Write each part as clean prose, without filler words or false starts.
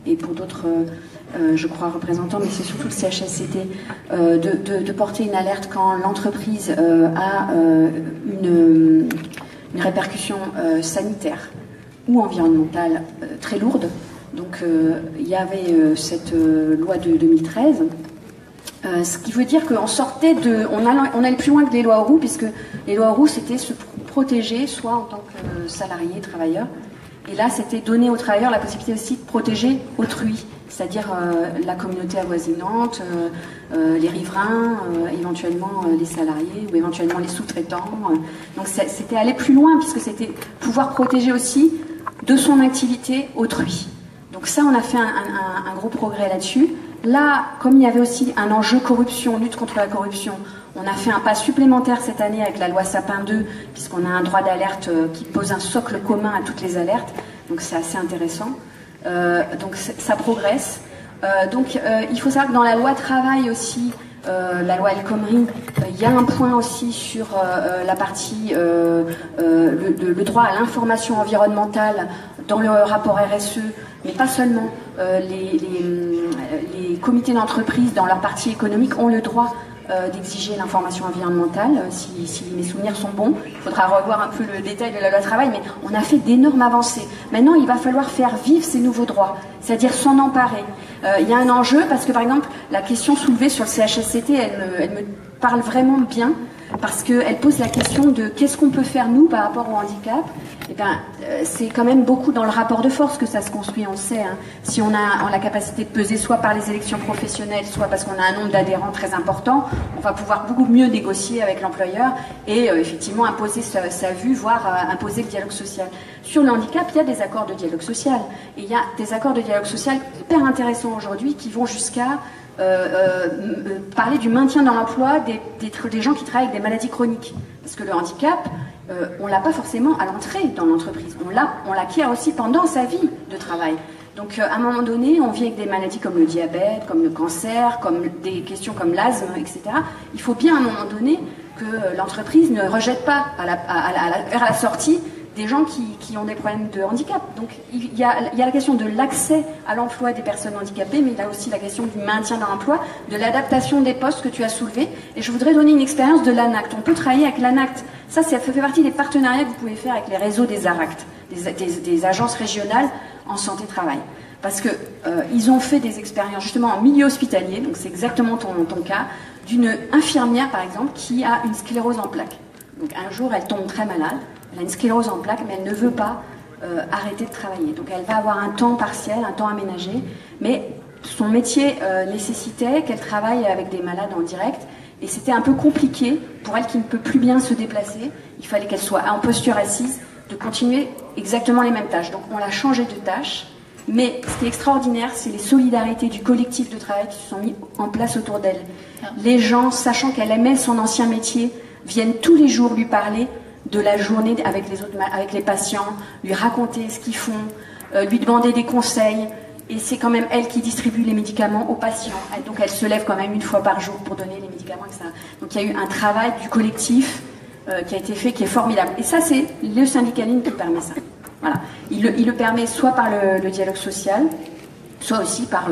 et pour d'autres, je crois, représentants, mais c'est surtout le CHSCT, de porter une alerte quand l'entreprise a une répercussion sanitaire ou environnementale très lourde. Donc il y avait cette loi de 2013, ce qui veut dire qu'on sortait de... On allait plus loin que les lois Auroux, puisque les lois Auroux, c'était se protéger, soit en tant que salarié, travailleur, et là, c'était donner aux travailleurs la possibilité aussi de protéger autrui, c'est-à-dire la communauté avoisinante, les riverains, éventuellement les salariés ou éventuellement les sous-traitants. Donc c'était aller plus loin, puisque c'était pouvoir protéger aussi de son activité autrui. Donc ça, on a fait un gros progrès là-dessus. Là, comme il y avait aussi un enjeu corruption, lutte contre la corruption, on a fait un pas supplémentaire cette année avec la loi Sapin 2, puisqu'on a un droit d'alerte qui pose un socle commun à toutes les alertes. Donc c'est assez intéressant. Donc ça progresse. Il faut savoir que dans la loi travail aussi, la loi El Khomri, il y a un point aussi sur la partie le droit à l'information environnementale dans le rapport RSE, mais pas seulement. Les comités d'entreprise dans leur partie économique ont le droit d'exiger l'information environnementale, si mes souvenirs sont bons. Il faudra revoir un peu le détail de la loi travail, mais on a fait d'énormes avancées. Maintenant, il va falloir faire vivre ces nouveaux droits, c'est-à-dire s'en emparer. Il y a un enjeu, parce que par exemple, la question soulevée sur le CHSCT, elle me parle vraiment bien, parce qu'elle pose la question de qu'est-ce qu'on peut faire nous par rapport au handicap. Eh bien, c'est quand même beaucoup dans le rapport de force que ça se construit, on le sait. Hein. Si on a la capacité de peser soit par les élections professionnelles, soit parce qu'on a un nombre d'adhérents très important, on va pouvoir beaucoup mieux négocier avec l'employeur et effectivement imposer sa vue, voire imposer le dialogue social. Sur le handicap, il y a des accords de dialogue social. Et il y a des accords de dialogue social hyper intéressants aujourd'hui qui vont jusqu'à parler du maintien dans l'emploi des gens qui travaillent avec des maladies chroniques. Parce que le handicap, on ne l'a pas forcément à l'entrée dans l'entreprise. On l'acquiert aussi pendant sa vie de travail. Donc à un moment donné, on vit avec des maladies comme le diabète, comme le cancer, comme des questions comme l'asthme, etc. Il faut bien à un moment donné que l'entreprise ne rejette pas à la sortie des gens qui ont des problèmes de handicap. Donc il y a la question de l'accès à l'emploi des personnes handicapées, mais il y a aussi la question du maintien dans l'emploi, de l'adaptation des postes que tu as soulevés. Et je voudrais donner une expérience de l'ANACT. On peut travailler avec l'ANACT. Ça fait partie des partenariats que vous pouvez faire avec les réseaux des ARACT, des agences régionales en santé-travail. Parce que ils ont fait des expériences justement en milieu hospitalier, donc c'est exactement ton cas, d'une infirmière par exemple qui a une sclérose en plaques. Donc un jour elle tombe très malade, elle a une sclérose en plaques, mais elle ne veut pas arrêter de travailler. Donc elle va avoir un temps partiel, un temps aménagé, mais son métier nécessitait qu'elle travaille avec des malades en direct, et c'était un peu compliqué pour elle qui ne peut plus bien se déplacer. Il fallait qu'elle soit en posture assise, de continuer exactement les mêmes tâches. Donc on l'a changé de tâche, mais ce qui est extraordinaire, c'est les solidarités du collectif de travail qui se sont mis en place autour d'elle. Les gens, sachant qu'elle aimait son ancien métier, viennent tous les jours lui parler de la journée avec les patients, lui raconter ce qu'ils font, lui demander des conseils. Et c'est quand même elle qui distribue les médicaments aux patients. Donc elle se lève quand même une fois par jour pour donner les médicaments, etc. Donc il y a eu un travail du collectif qui a été fait, qui est formidable. Et ça, c'est le syndicalisme qui permet ça. Voilà. Il le permet soit par le dialogue social, soit aussi par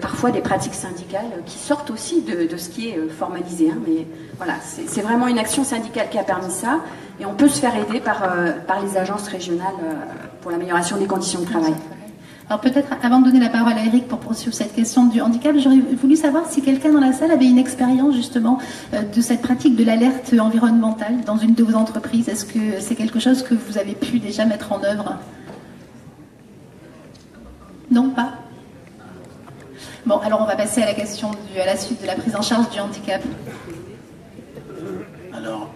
parfois des pratiques syndicales qui sortent aussi de ce qui est formalisé. Hein. Mais voilà, c'est vraiment une action syndicale qui a permis ça. Et on peut se faire aider par les agences régionales pour l'amélioration des conditions de travail. Alors peut-être, avant de donner la parole à Eric pour poursuivre cette question du handicap, j'aurais voulu savoir si quelqu'un dans la salle avait une expérience justement de cette pratique de l'alerte environnementale dans une de vos entreprises. Est-ce que c'est quelque chose que vous avez pu déjà mettre en œuvre? Non, pas? Bon, alors on va passer à la question à la suite de la prise en charge du handicap. Alors,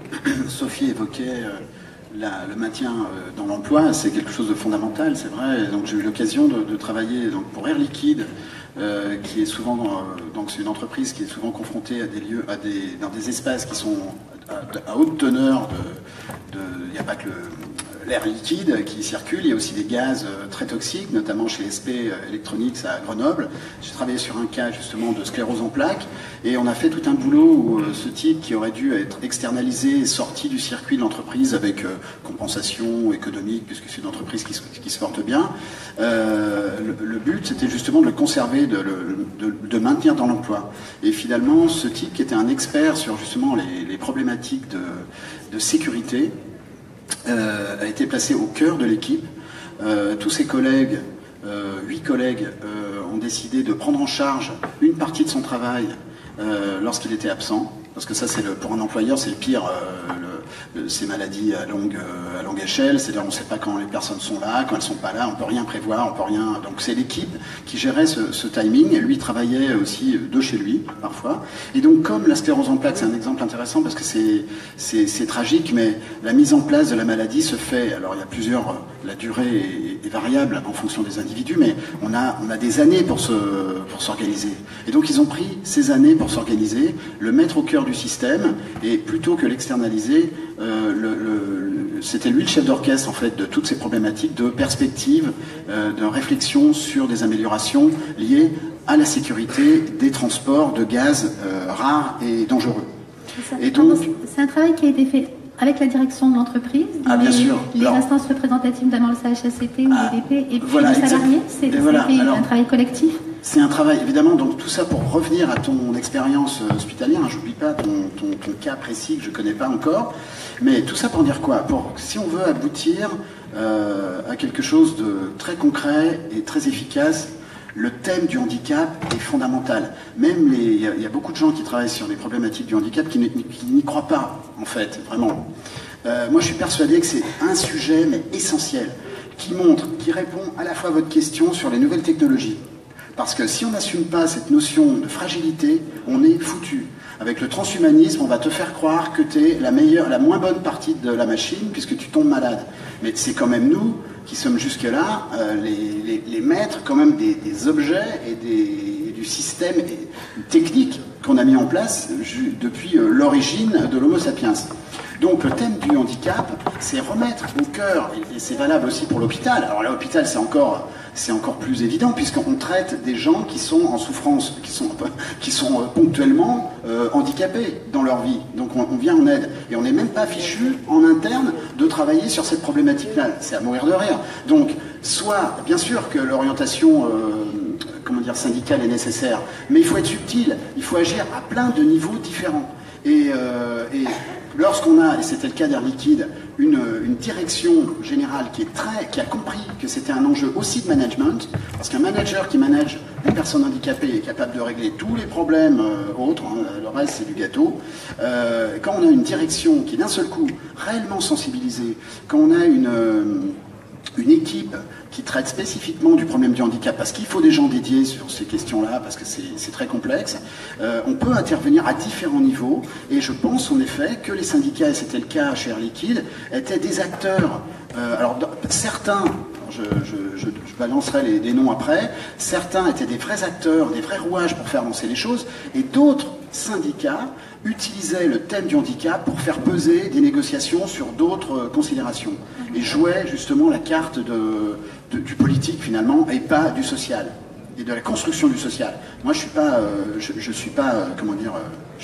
Sophie évoquait le maintien dans l'emploi, c'est quelque chose de fondamental, c'est vrai. Donc j'ai eu l'occasion de travailler pour Air Liquide, qui est souvent donc c'est une entreprise qui est souvent confrontée à des lieux, dans des espaces qui sont à haute teneur il n'y a pas que l'air liquide qui circule, il y a aussi des gaz très toxiques, notamment chez SP Electronics à Grenoble. J'ai travaillé sur un cas justement de sclérose en plaques et on a fait tout un boulot où ce type qui aurait dû être externalisé est sorti du circuit de l'entreprise avec compensation économique, puisque c'est une entreprise qui se porte bien. Le but, c'était justement de le conserver, de maintenir dans l'emploi. Et finalement, ce type, qui était un expert sur justement les problématiques de sécurité, a été placé au cœur de l'équipe. Tous ses collègues, 8 collègues, ont décidé de prendre en charge une partie de son travail lorsqu'il était absent. Parce que ça, pour un employeur, c'est le pire, ces maladies à longue échelle. C'est-à-dire, on ne sait pas quand les personnes sont là, quand elles ne sont pas là, on ne peut rien prévoir, on peut rien. Donc c'est l'équipe qui gérait ce timing. Et lui travaillait aussi de chez lui, parfois. Et donc, comme la sclérose en plaques, c'est un exemple intéressant parce que c'est tragique, mais la mise en place de la maladie se fait. Alors, il y a plusieurs. La durée est variable en fonction des individus, mais on a des années pour s'organiser. Et donc, ils ont pris ces années pour s'organiser, le mettre au cœur du système, et plutôt que l'externaliser, c'était lui le chef d'orchestre en fait de toutes ces problématiques de perspective, de réflexion sur des améliorations liées à la sécurité des transports de gaz rares et dangereux. C'est un travail qui a été fait avec la direction de l'entreprise, bien sûr. Les instances représentatives, notamment le CHSCT ou l'EDP, et puis voilà, les salariés, c'est un travail collectif. C'est un travail, évidemment, donc tout ça pour revenir à ton expérience hospitalière, j'oublie pas ton cas précis que je connais pas encore, mais tout ça pour dire quoi? Si on veut aboutir à quelque chose de très concret et très efficace, le thème du handicap est fondamental. Même il y a beaucoup de gens qui travaillent sur les problématiques du handicap qui n'y croient pas, en fait, vraiment. Moi, je suis persuadé que c'est un sujet, mais essentiel, qui répond à la fois à votre question sur les nouvelles technologies. Parce que si on n'assume pas cette notion de fragilité, on est foutu. Avec le transhumanisme, on va te faire croire que tu es la moins bonne partie de la machine puisque tu tombes malade. Mais c'est quand même nous qui sommes jusque-là les maîtres quand même des objets et du système technique qu'on a mis en place depuis l'origine de l'Homo sapiens. Donc le thème du handicap, c'est remettre au cœur, et c'est valable aussi pour l'hôpital. Alors l'hôpital, c'est encore plus évident puisqu'on traite des gens qui sont en souffrance, qui sont ponctuellement handicapés dans leur vie. Donc on vient en aide. Et on n'est même pas fichu en interne de travailler sur cette problématique-là. C'est à mourir de rire. Donc soit, bien sûr que l'orientation syndicale est nécessaire, mais il faut être subtil, il faut agir à plein de niveaux différents. Et lorsqu'on a, et c'était le cas d'Air Liquide, une direction générale qui a compris que c'était un enjeu aussi de management, parce qu'un manager qui manage des personnes handicapées est capable de régler tous les problèmes autres, le reste c'est du gâteau. Quand on a une direction qui est d'un seul coup réellement sensibilisée, quand on a une équipe qui traite spécifiquement du problème du handicap, parce qu'il faut des gens dédiés sur ces questions-là, parce que c'est très complexe, on peut intervenir à différents niveaux, et je pense en effet que les syndicats, et c'était le cas chez Air Liquide, étaient des acteurs. Alors certains, je balancerai les noms après, certains étaient des vrais acteurs, des vrais rouages pour faire avancer les choses, et d'autres syndicats utilisaient le thème du handicap pour faire peser des négociations sur d'autres considérations, et jouaient justement la carte du politique finalement, et pas du social, et de la construction du social. Moi je suis pas, je suis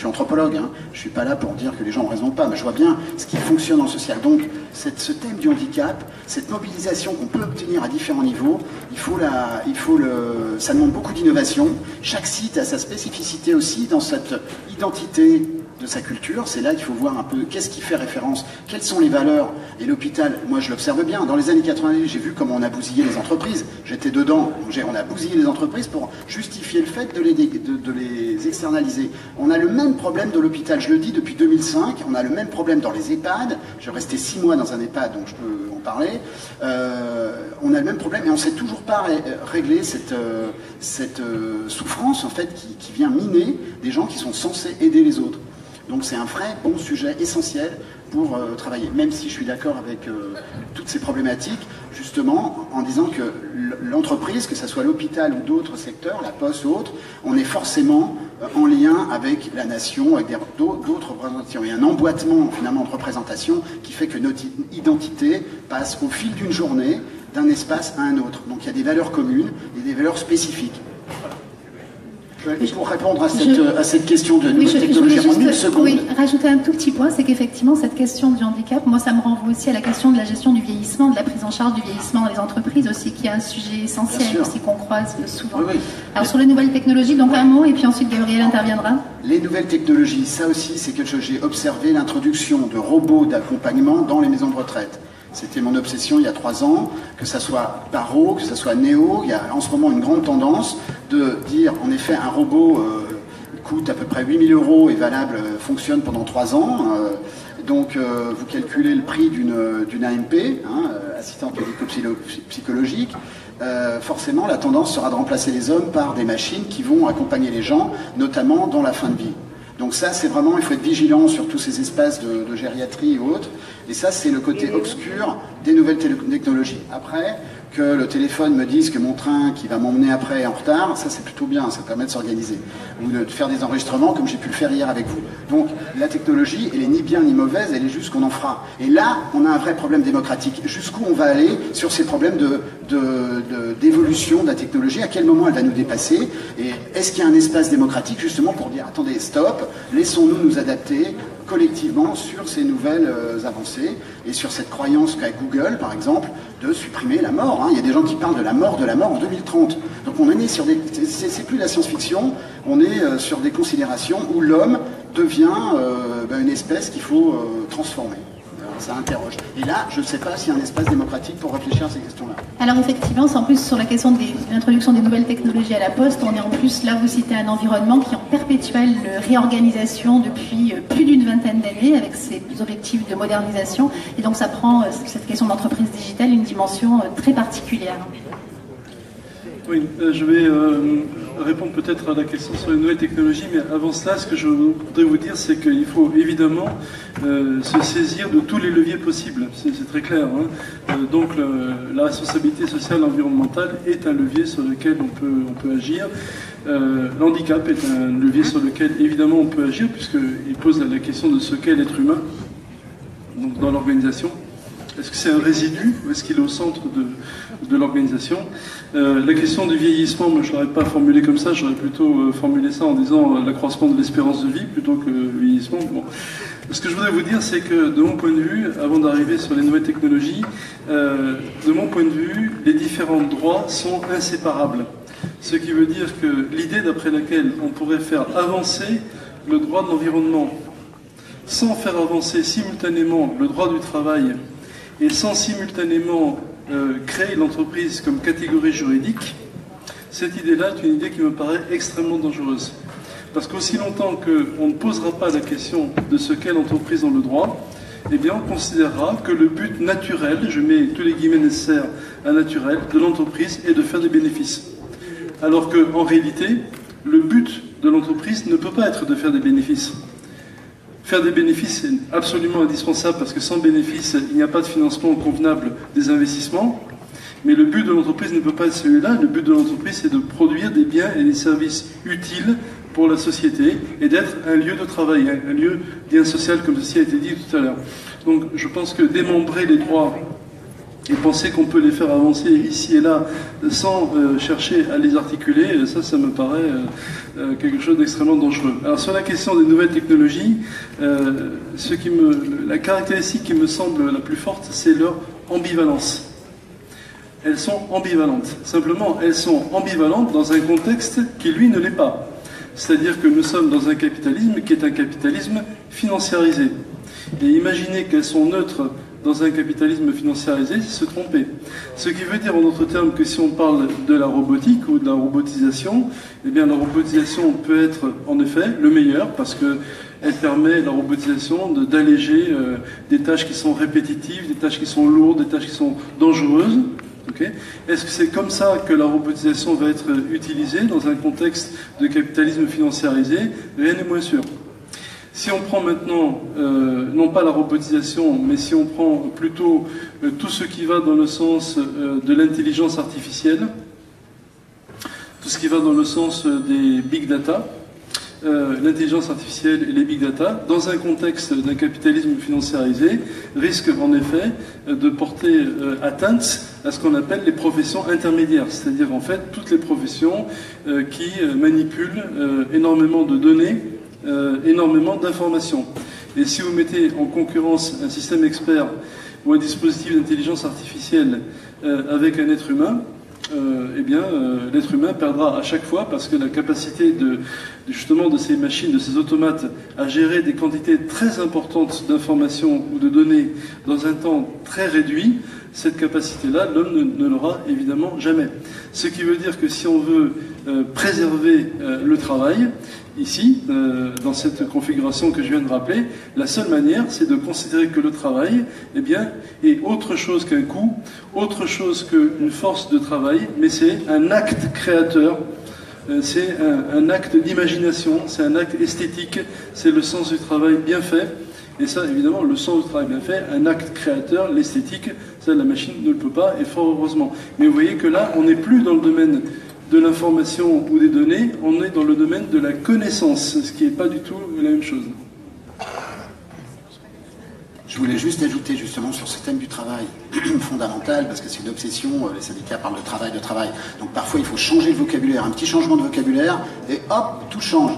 anthropologue, hein. Je suis pas là pour dire que les gens ont raison ou pas, mais je vois bien ce qui fonctionne dans le social. Donc ce thème du handicap, cette mobilisation qu'on peut obtenir à différents niveaux, ça demande beaucoup d'innovation. Chaque site a sa spécificité aussi dans cette identité de sa culture. C'est là qu'il faut voir un peu qu'est-ce qui fait référence, quelles sont les valeurs. Et l'hôpital, moi je l'observe bien, dans les années 90, j'ai vu comment on a bousillé les entreprises. J'étais dedans, on a bousillé les entreprises pour justifier le fait de les externaliser. On a le même problème de l'hôpital, je le dis depuis 2005, on a le même problème dans les EHPAD. Je restais 6 mois dans un EHPAD, donc je peux en parler. On a le même problème et on ne sait toujours pas régler cette souffrance en fait qui vient miner des gens qui sont censés aider les autres. Donc c'est un vrai bon sujet essentiel pour travailler, même si je suis d'accord avec toutes ces problématiques, justement en disant que l'entreprise, que ce soit l'hôpital ou d'autres secteurs, la poste ou autres, on est forcément en lien avec la nation, avec d'autres représentations. Il y a un emboîtement finalement de représentation qui fait que notre identité passe au fil d'une journée d'un espace à un autre. Donc il y a des valeurs communes et des valeurs spécifiques. Voilà. Pour répondre à cette question de nouvelles technologies en une seconde. Oui, rajouter un tout petit point, c'est qu'effectivement, cette question du handicap, moi, ça me renvoie aussi à la question de la gestion du vieillissement, de la prise en charge du vieillissement dans les entreprises aussi, qui est un sujet essentiel aussi qu'on croise souvent. Oui. Alors, sur les nouvelles technologies, donc un mot, et puis ensuite Gabriel interviendra. Les nouvelles technologies, ça aussi, c'est quelque chose. J'ai observé l'introduction de robots d'accompagnement dans les maisons de retraite. C'était mon obsession il y a 3 ans, que ça soit Paro, que ça soit Néo. Il y a en ce moment une grande tendance de dire, en effet, un robot coûte à peu près 8 000 € et valable, fonctionne pendant 3 ans. Donc, vous calculez le prix d'une AMP, assistante médico-psychologique. Forcément, la tendance sera de remplacer les hommes par des machines qui vont accompagner les gens, notamment dans la fin de vie. Donc ça, c'est vraiment, il faut être vigilant sur tous ces espaces de gériatrie et autres. Et ça, c'est le côté obscur des nouvelles technologies. Après, que le téléphone me dise que mon train qui va m'emmener après est en retard, ça c'est plutôt bien, ça permet de s'organiser. Ou de faire des enregistrements comme j'ai pu le faire hier avec vous. Donc la technologie, elle est ni bien ni mauvaise, elle est juste qu'on en fera. Et là, on a un vrai problème démocratique. Jusqu'où on va aller sur ces problèmes d'évolution de la technologie, à quel moment elle va nous dépasser, et est-ce qu'il y a un espace démocratique justement pour dire, attendez, stop, laissons-nous nous adapter collectivement sur ces nouvelles avancées et sur cette croyance qu'a Google, par exemple, de supprimer la mort. Il y a des gens qui parlent de la mort en 2030. Donc on est sur des... C'est plus la science-fiction, on est sur des considérations où l'homme devient une espèce qu'il faut transformer. Ça interroge. Et là, je ne sais pas s'il y a un espace démocratique pour réfléchir à ces questions-là. Alors effectivement, c'est en plus sur la question de l'introduction des nouvelles technologies à la Poste, on est en plus, là vous citez un environnement qui est en perpétuelle réorganisation depuis plus d'une vingtaine d'années, avec ses objectifs de modernisation, et donc ça prend, cette question d'entreprise digitale, une dimension très particulière. Oui, je vais répondre peut-être à la question sur les nouvelles technologies, mais avant cela, ce que je voudrais vous dire, c'est qu'il faut évidemment se saisir de tous les leviers possibles, c'est très clair. Donc la responsabilité sociale et environnementale est un levier sur lequel on peut agir. L'handicap est un levier sur lequel évidemment on peut agir, puisqu'il pose la question de ce qu'est l'être humain donc dans l'organisation. Est-ce que c'est un résidu ou est-ce qu'il est au centre de l'organisation? La question du vieillissement, moi je ne l'aurais pas formulé comme ça, j'aurais plutôt formulé ça en disant l'accroissement de l'espérance de vie plutôt que le vieillissement. Bon. Ce que je voudrais vous dire, c'est que de mon point de vue, avant d'arriver sur les nouvelles technologies, de mon point de vue, les différents droits sont inséparables. Ce qui veut dire que l'idée d'après laquelle on pourrait faire avancer le droit de l'environnement sans faire avancer simultanément le droit du travail et sans simultanément créer l'entreprise comme catégorie juridique, cette idée-là est une idée qui me paraît extrêmement dangereuse. Parce qu'aussi longtemps qu'on ne posera pas la question de ce qu'est l'entreprise dans le droit, eh bien on considérera que le but naturel, je mets tous les guillemets nécessaires à naturel, de l'entreprise est de faire des bénéfices. Alors qu'en réalité, le but de l'entreprise ne peut pas être de faire des bénéfices. Faire des bénéfices est absolument indispensable parce que sans bénéfice, il n'y a pas de financement convenable des investissements. Mais le but de l'entreprise ne peut pas être celui-là. Le but de l'entreprise, c'est de produire des biens et des services utiles pour la société et d'être un lieu de travail, un lieu de lien social, comme ceci a été dit tout à l'heure. Donc je pense que démembrer les droits et penser qu'on peut les faire avancer ici et là sans chercher à les articuler, ça me paraît quelque chose d'extrêmement dangereux. Alors sur la question des nouvelles technologies, la caractéristique qui me semble la plus forte, c'est leur ambivalence. Elles sont ambivalentes. Simplement, elles sont ambivalentes dans un contexte qui, lui, ne l'est pas. C'est-à-dire que nous sommes dans un capitalisme qui est un capitalisme financiarisé. Et imaginer qu'elles sont neutres dans un capitalisme financiarisé, c'est se tromper. Ce qui veut dire en d'autres termes que si on parle de la robotique ou de la robotisation, eh bien la robotisation peut être en effet le meilleur parce qu'elle permet, la robotisation, d'alléger des tâches qui sont répétitives, des tâches qui sont lourdes, des tâches qui sont dangereuses. Okay. Est-ce que c'est comme ça que la robotisation va être utilisée dans un contexte de capitalisme financiarisé? Rien n'est moins sûr. Si on prend maintenant, non pas la robotisation, mais si on prend plutôt tout ce qui va dans le sens de l'intelligence artificielle, tout ce qui va dans le sens des big data, l'intelligence artificielle et les big data, dans un contexte d'un capitalisme financiarisé, risque en effet de porter atteinte à ce qu'on appelle les professions intermédiaires, c'est-à-dire en fait toutes les professions qui manipulent énormément de données, énormément d'informations. Et si vous mettez en concurrence un système expert ou un dispositif d'intelligence artificielle avec un être humain, l'être humain perdra à chaque fois, parce que la capacité justement de ces machines, de ces automates à gérer des quantités très importantes d'informations ou de données dans un temps très réduit, cette capacité-là, l'homme ne l'aura évidemment jamais. Ce qui veut dire que si on veut préserver le travail, ici, dans cette configuration que je viens de rappeler, la seule manière, c'est de considérer que le travail, est autre chose qu'un coût, autre chose qu'une force de travail, mais c'est un acte créateur, c'est un acte d'imagination, c'est un acte esthétique, c'est le sens du travail bien fait. Et ça, évidemment, le sens du travail bien fait, un acte créateur, l'esthétique, ça, la machine ne le peut pas, et fort heureusement. Mais vous voyez que là, on n'est plus dans le domaine de l'information ou des données, on est dans le domaine de la connaissance, ce qui n'est pas du tout la même chose. Je voulais juste ajouter justement sur ce thème du travail fondamental, parce que c'est une obsession, les syndicats parlent de travail, donc parfois il faut changer le vocabulaire, un petit changement de vocabulaire, et hop, tout change.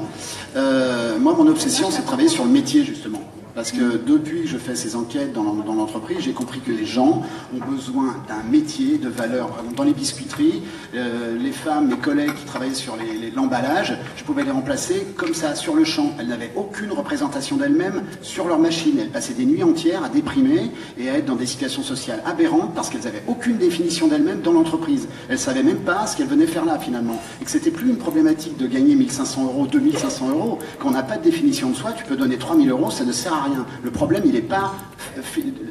Moi, mon obsession, c'est de travailler sur le métier, justement. Parce que depuis que je fais ces enquêtes dans l'entreprise, j'ai compris que les gens ont besoin d'un métier de valeur. Dans les biscuiteries, les femmes, mes collègues qui travaillaient sur l'emballage, je pouvais les remplacer comme ça, sur le champ. Elles n'avaient aucune représentation d'elles-mêmes sur leur machine. Elles passaient des nuits entières à déprimer et à être dans des situations sociales aberrantes parce qu'elles n'avaient aucune définition d'elles-mêmes dans l'entreprise. Elles ne savaient même pas ce qu'elles venaient faire là, finalement. Et que c'était plus une problématique de gagner 1 500 €, 2 500 €. Quand on n'a pas de définition de soi, tu peux donner 3 000 €, ça ne sert à rien. Le problème,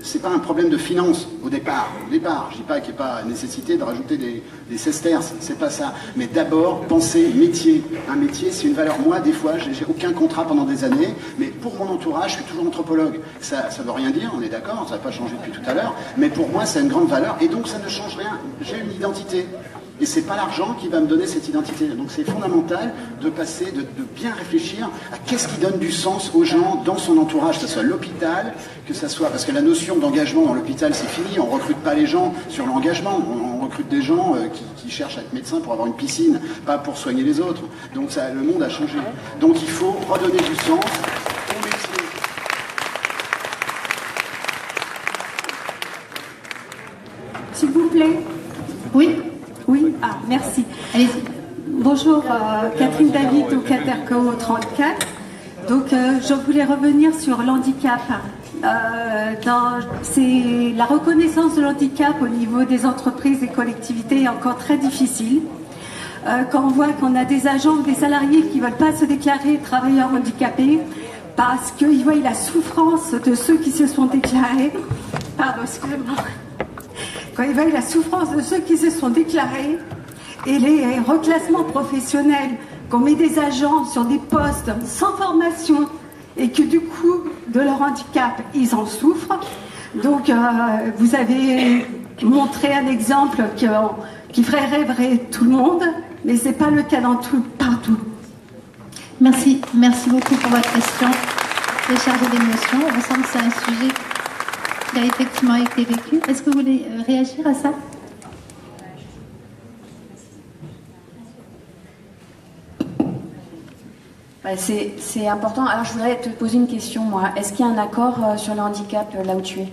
c'est pas un problème de finance au départ. Je dis pas qu'il n'y a pas nécessité de rajouter des sesterces, c'est pas ça. Mais d'abord, penser métier. Un métier, c'est une valeur. Moi, des fois, j'ai aucun contrat pendant des années, mais pour mon entourage, je suis toujours anthropologue. Ça veut rien dire, on est d'accord, ça n'a pas changé depuis tout à l'heure, mais pour moi, c'est une grande valeur, et donc ça ne change rien. J'ai une identité. Et c'est pas l'argent qui va me donner cette identité. Donc c'est fondamental de passer, de bien réfléchir à qu'est-ce qui donne du sens aux gens dans son entourage, que ce soit l'hôpital, que ce soit... Parce que la notion d'engagement dans l'hôpital, c'est fini. On recrute pas les gens sur l'engagement. On recrute des gens qui cherchent à être médecin pour avoir une piscine, pas pour soigner les autres. Donc ça, le monde a changé. Donc il faut redonner du sens au métier. S'il vous plaît. Oui. Oui, merci. Allez-y. Bonjour, Catherine David au Caterco 34. Donc, je voulais revenir sur l'handicap. C'est la reconnaissance de l'handicap au niveau des entreprises et collectivités est encore très difficile. Quand on voit qu'on a des agents ou des salariés qui ne veulent pas se déclarer travailleurs handicapés parce qu'ils voient la souffrance de ceux qui se sont déclarés. Pardon, excusez-moi. Quand ils voient la souffrance de ceux qui se sont déclarés et les reclassements professionnels, qu'on met des agents sur des postes sans formation et que du coup, de leur handicap, ils en souffrent. Donc, vous avez montré un exemple qui ferait rêver tout le monde, mais ce n'est pas le cas partout. Merci beaucoup pour votre question. C'est chargé d'émotions. On sent que c'est un sujet qui a effectivement été vécu. Est-ce que vous voulez réagir à ça ? C'est important. Alors, je voudrais te poser une question, moi. Est-ce qu'il y a un accord sur le handicap là où tu es ?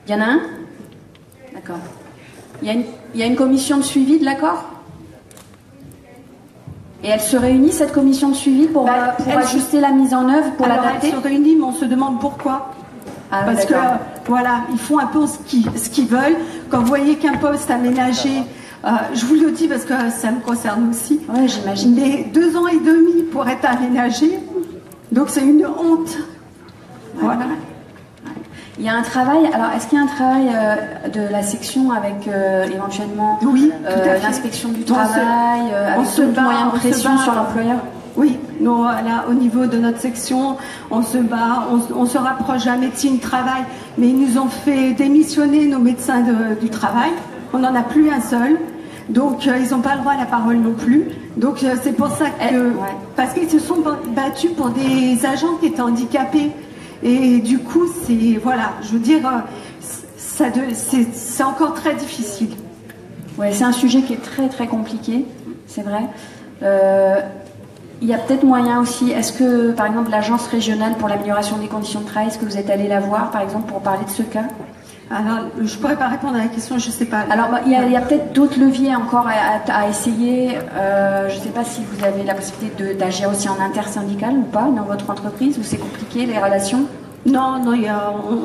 Il y en a un ? D'accord. Il y a une commission de suivi de l'accord ? Et elle se réunit, cette commission de suivi, pour ajuster la mise en œuvre, pour l'adapter ? Elle se réunit, mais on se demande pourquoi. Parce que, voilà, ils font un peu ce qu'ils veulent. Quand vous voyez qu'un poste aménagé, je vous le dis parce que ça me concerne aussi. Oui, j'imagine. Mais 2 ans et demi pour être aménagé, donc c'est une honte. Voilà. Il y a un travail, alors est-ce qu'il y a un travail de la section avec éventuellement l'inspection du travail, avec d'autres moyens de pression sur l'employeur ? Oui, nous, là, au niveau de notre section, on se bat, on se rapproche de la médecine du travail, mais ils nous ont fait démissionner nos médecins du travail. On n'en a plus un seul. Donc ils n'ont pas le droit à la parole non plus. Donc c'est pour ça que... Parce qu'ils se sont battus pour des agents qui étaient handicapés. Et du coup, c'est... Voilà, je veux dire, c'est encore très difficile. Ouais, c'est un sujet qui est très très compliqué, c'est vrai. Il y a peut-être moyen aussi, est-ce que par exemple l'agence régionale pour l'amélioration des conditions de travail, est-ce que vous êtes allé la voir par exemple pour parler de ce cas? Alors, je ne pourrais pas répondre à la question, je ne sais pas. Alors, il y a peut-être d'autres leviers encore à essayer. Je ne sais pas si vous avez la possibilité d'agir aussi en intersyndical ou pas dans votre entreprise, ou c'est compliqué les relations? Non,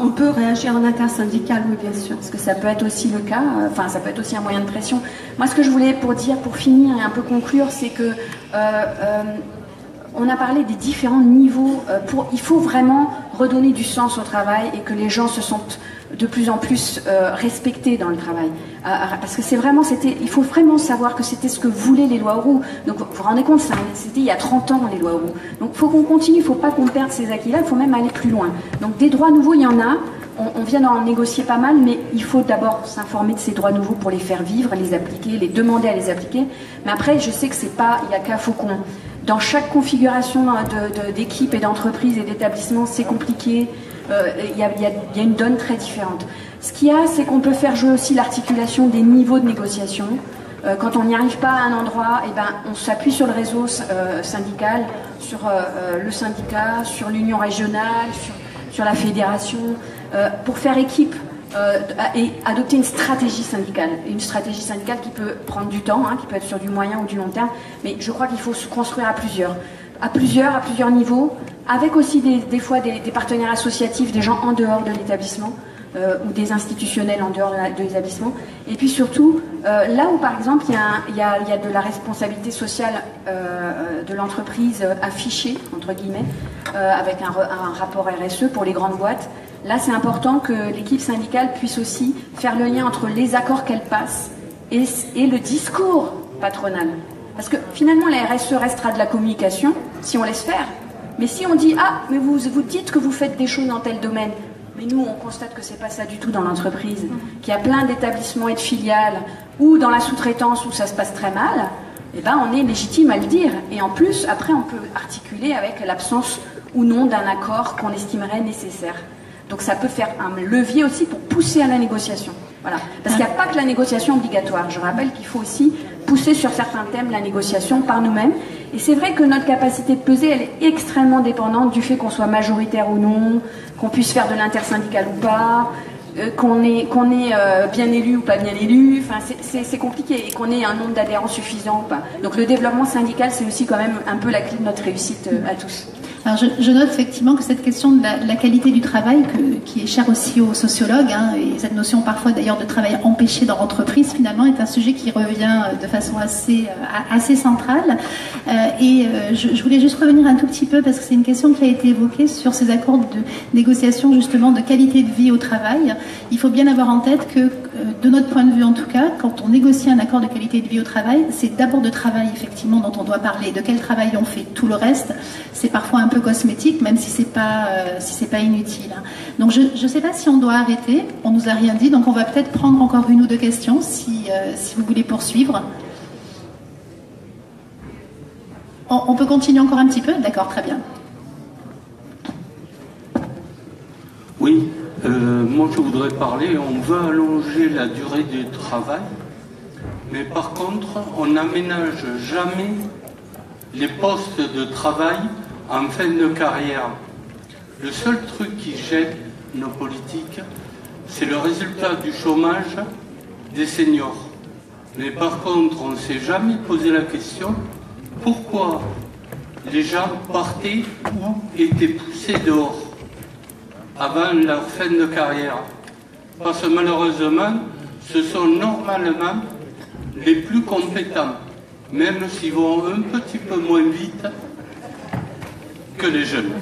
on peut réagir en intersyndical, oui, bien sûr. Parce que ça peut être aussi le cas, ça peut être aussi un moyen de pression. Moi, ce que je voulais pour finir et un peu conclure, c'est que on a parlé des différents niveaux. Il faut vraiment redonner du sens au travail et que les gens se sentent de plus en plus respectés dans le travail. Parce que il faut vraiment savoir que c'était ce que voulaient les lois Auroux. Donc vous vous rendez compte, c'était il y a 30 ans les lois Auroux. Donc il faut qu'on continue, il ne faut pas qu'on perde ces acquis-là, il faut même aller plus loin. Donc des droits nouveaux, il y en a. On vient d'en négocier pas mal, mais il faut d'abord s'informer de ces droits nouveaux pour les faire vivre, les appliquer, les demander à les appliquer. Mais après, je sais que il y a qu'à Faucon. Dans chaque configuration d'équipe et d'entreprise et d'établissement, c'est compliqué. Il y a une donne très différente. Ce qu'il y a, c'est qu'on peut faire jouer aussi l'articulation des niveaux de négociation. Quand on n'y arrive pas à un endroit, on s'appuie sur le réseau syndical, sur le syndicat, sur l'union régionale, sur la fédération, pour faire équipe et adopter une stratégie syndicale. Une stratégie syndicale qui peut prendre du temps, qui peut être sur du moyen ou du long terme, mais je crois qu'il faut se construire à plusieurs niveaux, avec aussi des fois des partenaires associatifs, des gens en dehors de l'établissement, ou des institutionnels en dehors de l'établissement. Et puis surtout, là où par exemple il y a de la responsabilité sociale de l'entreprise affichée, entre guillemets, avec un rapport RSE pour les grandes boîtes, là c'est important que l'équipe syndicale puisse aussi faire le lien entre les accords qu'elle passe et le discours patronal. Parce que finalement la RSE restera de la communication si on laisse faire. Mais si on dit « Ah, mais vous dites que vous faites des choses dans tel domaine », mais nous, on constate que c'est pas ça du tout dans l'entreprise, qu'il y a plein d'établissements et de filiales, ou dans la sous-traitance où ça se passe très mal, on est légitime à le dire. Et en plus, après, on peut articuler avec l'absence ou non d'un accord qu'on estimerait nécessaire. Donc ça peut faire un levier aussi pour pousser à la négociation. Voilà. Parce qu'il n'y a pas que la négociation obligatoire. Je rappelle qu'il faut aussi pousser sur certains thèmes la négociation par nous-mêmes. Et c'est vrai que notre capacité de peser, elle est extrêmement dépendante du fait qu'on soit majoritaire ou non, qu'on puisse faire de l'intersyndical ou pas, qu'on est bien élu ou pas bien élu. Enfin, c'est compliqué. Et qu'on ait un nombre d'adhérents suffisant ou pas. Donc le développement syndical, c'est aussi quand même un peu la clé de notre réussite à tous. Alors je note effectivement que cette question de la qualité du travail, qui est chère aussi aux sociologues, et cette notion parfois d'ailleurs de travail empêché dans l'entreprise, finalement est un sujet qui revient de façon assez centrale. Je voulais juste revenir un tout petit peu, parce que c'est une question qui a été évoquée sur ces accords de négociation justement de qualité de vie au travail. Il faut bien avoir en tête que, de notre point de vue en tout cas, quand on négocie un accord de qualité de vie au travail, c'est d'abord de travail effectivement dont on doit parler. De quel travail on fait? Tout le reste, c'est parfois un peu cosmétique, même si c'est pas inutile. Donc je ne sais pas si on doit arrêter. On nous a rien dit, donc on va peut-être prendre encore une ou deux questions si vous voulez poursuivre. On peut continuer encore un petit peu? D'accord, très bien. Oui, moi je voudrais parler, on veut allonger la durée du travail, mais par contre on n'aménage jamais les postes de travail en fin de carrière. Le seul truc qui gêne nos politiques, c'est le résultat du chômage des seniors. Mais par contre, on ne s'est jamais posé la question pourquoi les gens partaient ou étaient poussés dehors avant leur fin de carrière. Parce que malheureusement, ce sont normalement les plus compétents, même s'ils vont un petit peu moins vite que les jeunes.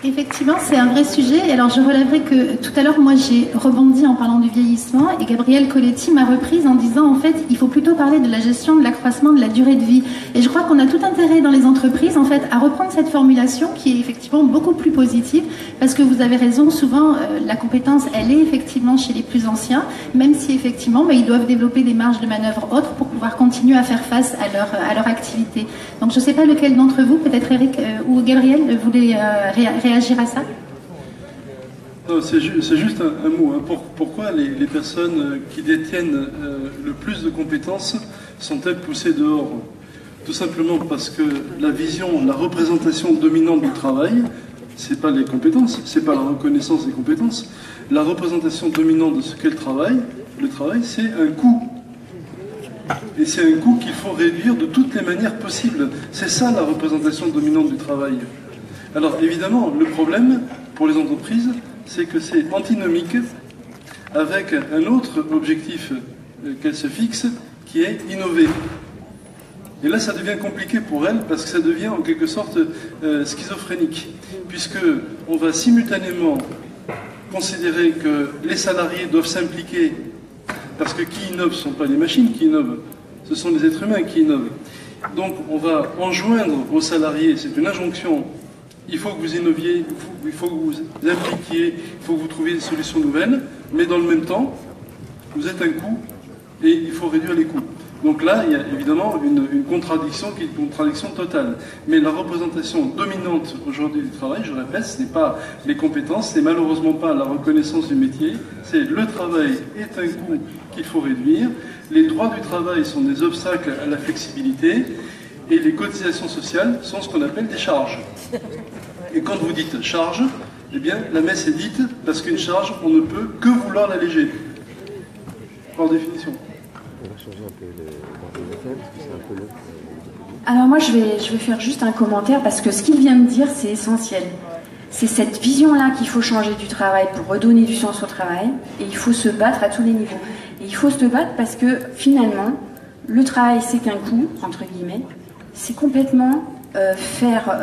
Effectivement, c'est un vrai sujet. Et alors, je relèverai que tout à l'heure, moi, j'ai rebondi en parlant du vieillissement et Gabrielle Coletti m'a reprise en disant, en fait, il faut plutôt parler de la gestion de l'accroissement de la durée de vie. Et je crois qu'on a tout intérêt dans les entreprises, en fait, à reprendre cette formulation qui est effectivement beaucoup plus positive parce que vous avez raison, souvent, la compétence, elle est effectivement chez les plus anciens, même si effectivement, ils doivent développer des marges de manœuvre autres pour pouvoir continuer à faire face à leur activité. Donc, je ne sais pas lequel d'entre vous, peut-être Eric ou Gabrielle, voulait réagir à ça? Non, c'est juste un mot. Hein. Pourquoi les personnes qui détiennent le plus de compétences sont-elles poussées dehors? Tout simplement parce que la vision, la représentation dominante du travail, c'est pas les compétences, c'est pas la reconnaissance des compétences. La représentation dominante de ce qu'est le travail, c'est un coût. Et c'est un coût qu'il faut réduire de toutes les manières possibles. C'est ça la représentation dominante du travail. Alors évidemment, le problème pour les entreprises, c'est que c'est antinomique avec un autre objectif qu'elles se fixent, qui est innover. Et là, ça devient compliqué pour elles parce que ça devient en quelque sorte schizophrénique, puisque on va simultanément considérer que les salariés doivent s'impliquer, parce que qui innove, ce ne sont pas les machines qui innovent, ce sont les êtres humains qui innovent. Donc on va enjoindre aux salariés, c'est une injonction, il faut que vous innoviez, il faut que vous vous impliquiez, il faut que vous trouviez des solutions nouvelles, mais dans le même temps, vous êtes un coût et il faut réduire les coûts. Donc là, il y a évidemment une contradiction qui est une contradiction totale. Mais la représentation dominante aujourd'hui du travail, je répète, ce n'est pas les compétences, ce n'est malheureusement pas la reconnaissance du métier, c'est le travail est un coût qu'il faut réduire, les droits du travail sont des obstacles à la flexibilité, et les cotisations sociales sont ce qu'on appelle des charges. Et quand vous dites charge, eh bien, la messe est dite, parce qu'une charge, on ne peut que vouloir l'alléger, par définition. Alors moi je vais faire juste un commentaire parce que ce qu'il vient de dire c'est essentiel. C'est cette vision-là qu'il faut changer du travail pour redonner du sens au travail et il faut se battre à tous les niveaux. Et il faut se battre parce que finalement le travail c'est qu'un coût, entre guillemets, c'est complètement faire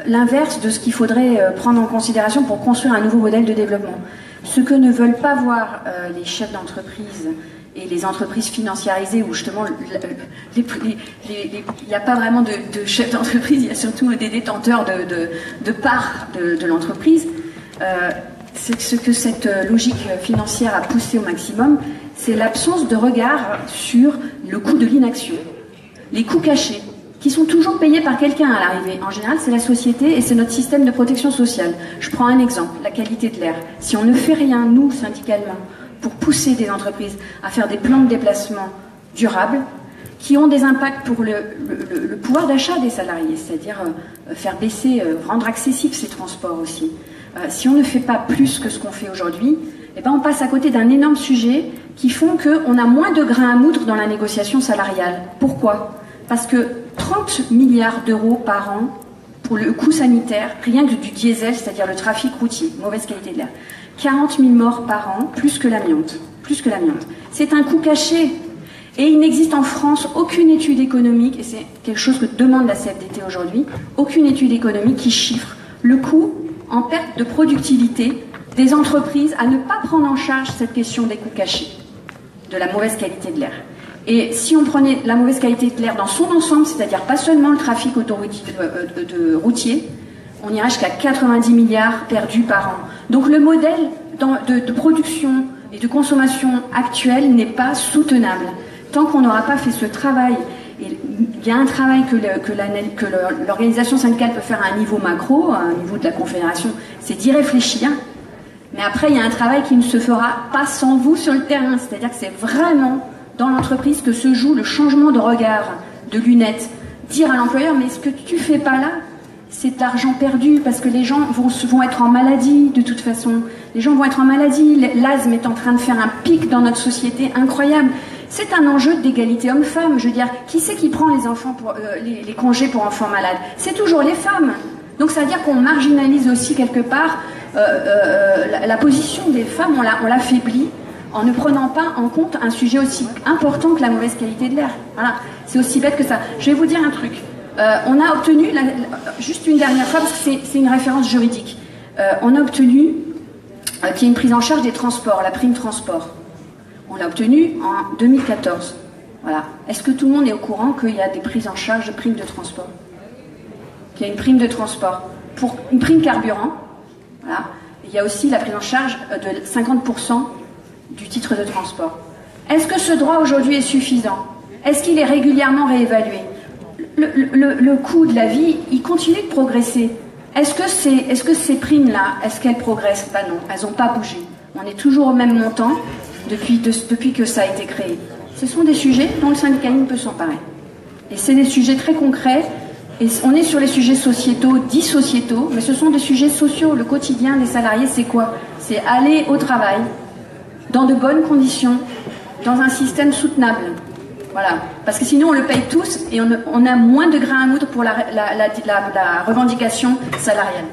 l'inverse de ce qu'il faudrait prendre en considération pour construire un nouveau modèle de développement. Ce que ne veulent pas voir les chefs d'entreprise et les entreprises financiarisées, où justement il n'y a pas vraiment de chefs d'entreprise, il y a surtout des détenteurs de parts de l'entreprise, c'est ce que cette logique financière a poussé au maximum, c'est l'absence de regard sur le coût de l'inaction, les coûts cachés, qui sont toujours payés par quelqu'un à l'arrivée. En général, c'est la société et c'est notre système de protection sociale. Je prends un exemple, la qualité de l'air. Si on ne fait rien, nous, syndicalement, pour pousser des entreprises à faire des plans de déplacement durables, qui ont des impacts pour le pouvoir d'achat des salariés, c'est-à-dire faire baisser, rendre accessibles ces transports aussi. Si on ne fait pas plus que ce qu'on fait aujourd'hui, eh ben on passe à côté d'un énorme sujet qui font qu'on a moins de grains à moudre dans la négociation salariale. Pourquoi ? Parce que 30 milliards d'euros par an pour le coût sanitaire, rien que du diesel, c'est-à-dire le trafic routier, mauvaise qualité de l'air. 40 000 morts par an, plus que l'amiante. C'est un coût caché. Et il n'existe en France aucune étude économique, et c'est quelque chose que demande la CFDT aujourd'hui, aucune étude économique qui chiffre le coût en perte de productivité des entreprises à ne pas prendre en charge cette question des coûts cachés, de la mauvaise qualité de l'air. Et si on prenait la mauvaise qualité de l'air dans son ensemble, c'est-à-dire pas seulement le trafic routier, on irait jusqu'à 90 milliards perdus par an. Donc le modèle de production et de consommation actuel n'est pas soutenable. Tant qu'on n'aura pas fait ce travail, et il y a un travail que l'organisation syndicale peut faire à un niveau macro, à un niveau de la confédération, c'est d'y réfléchir. Mais après, il y a un travail qui ne se fera pas sans vous sur le terrain. C'est-à-dire que c'est vraiment dans l'entreprise que se joue le changement de regard, de lunettes. Dire à l'employeur, mais ce que tu fais pas là, c'est de l'argent perdu, parce que les gens vont être en maladie de toute façon. Les gens vont être en maladie, l'asthme est en train de faire un pic dans notre société incroyable. C'est un enjeu d'égalité homme-femme. Je veux dire, qui c'est qui prend les enfants les congés pour enfants malades? C'est toujours les femmes. Donc ça veut dire qu'on marginalise aussi quelque part la position des femmes, on l'affaiblit en ne prenant pas en compte un sujet aussi important que la mauvaise qualité de l'air. Voilà, c'est aussi bête que ça. Je vais vous dire un truc. On a obtenu, juste une dernière fois, parce que c'est une référence juridique, on a obtenu qu'il y ait une prise en charge des transports, la prime transport. On l'a obtenue en 2014. Voilà. Est-ce que tout le monde est au courant qu'il y a des prises en charge de primes de transport? Qu'il y a une prime de transport. Pour une prime carburant, voilà. Il y a aussi la prise en charge de 50% du titre de transport. Est-ce que ce droit aujourd'hui est suffisant? Est-ce qu'il est régulièrement réévalué? Le coût de la vie, il continue de progresser. Est-ce que ces primes-là, est-ce qu'elles progressent? Ben non, elles n'ont pas bougé. On est toujours au même montant depuis que ça a été créé. Ce sont des sujets dont le syndicalisme peut s'emparer. Et c'est des sujets très concrets. Et on est sur les sujets sociétaux, dits sociétaux, mais ce sont des sujets sociaux. Le quotidien des salariés, c'est quoi? C'est aller au travail dans de bonnes conditions, dans un système soutenable. Voilà. Parce que sinon, on le paye tous et on a moins de grains à moudre pour la revendication salariale.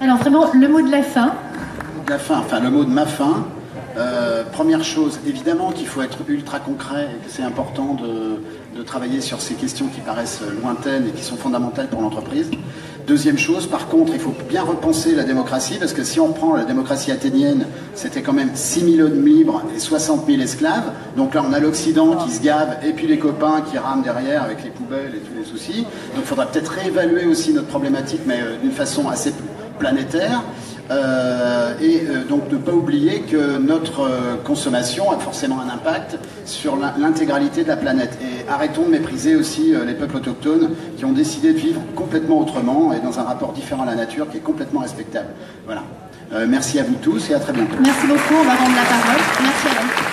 Alors vraiment, le mot de la fin. Le mot de ma fin. Première chose, évidemment qu'il faut être ultra concret et que c'est important de travailler sur ces questions qui paraissent lointaines et qui sont fondamentales pour l'entreprise. Deuxième chose, par contre, il faut bien repenser la démocratie, parce que si on prend la démocratie athénienne, c'était quand même 6 000 hommes libres et 60 000 esclaves. Donc là, on a l'Occident qui se gave et puis les copains qui rament derrière avec les poubelles et tous les soucis. Donc il faudra peut-être réévaluer aussi notre problématique, mais d'une façon assez planétaire. Donc ne pas oublier que notre consommation a forcément un impact sur l'intégralité de la planète. Et arrêtons de mépriser aussi les peuples autochtones qui ont décidé de vivre complètement autrement et dans un rapport différent à la nature qui est complètement respectable. Voilà. Merci à vous tous et à très bientôt. Merci beaucoup, on va rendre la parole. Merci à vous.